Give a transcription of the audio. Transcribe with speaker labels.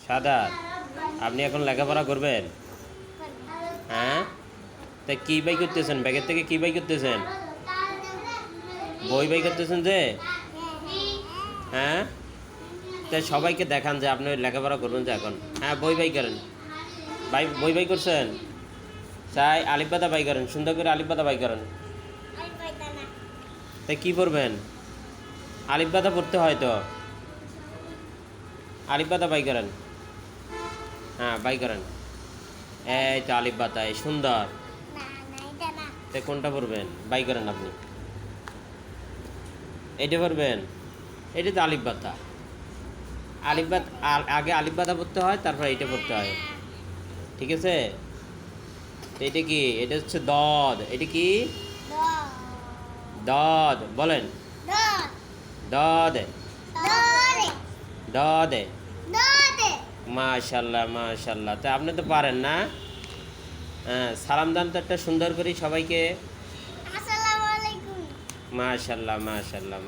Speaker 1: সাদাত। আপনি এখন লেখাপড়া করবেন? হ্যাঁ, তা কী বাই করতেছেন? ব্যাগের থেকে কী বাই করতেছেন? বই বাই করতেছেন যে? হ্যাঁ, তাই সবাইকে দেখান যে আপনি লেখাপড়া করবেন যে এখন। হ্যাঁ, বই বাই করেন। বই বাই করছেন? চাই আলিফ বাতা বাই করেন, সুন্দর করে আলিফ বাতা বাই করেন। তাই কী পড়বেন? আলিফ বাতা পড়তে হয় তো। আলিফ বাতা বাই করেন। হ্যাঁ, বাই করেন। এই তো আলিফ বাতা, এই সুন্দর। তাই কোনটা পড়বেন? বাই করেন আপনি। এইটা পড়বেন? এটা তো আলিফ বাতা। আলিফ বাত আগে আলিফ বাতা পড়তে হয়, তারপর এইটা পড়তে হয়। ঠিক আছে? তো এটা কি? এটা হচ্ছে দদ। এটা কি? দদ বলেন। দদ। দদ। মাশাল্লাহ মাশাল্লাহ। তা আপনি তো পারেন না? হ্যাঁ, সালাম দান তো একটা সুন্দর করে সবাইকে। মাশাল্লাহ মাশাল্লাহ।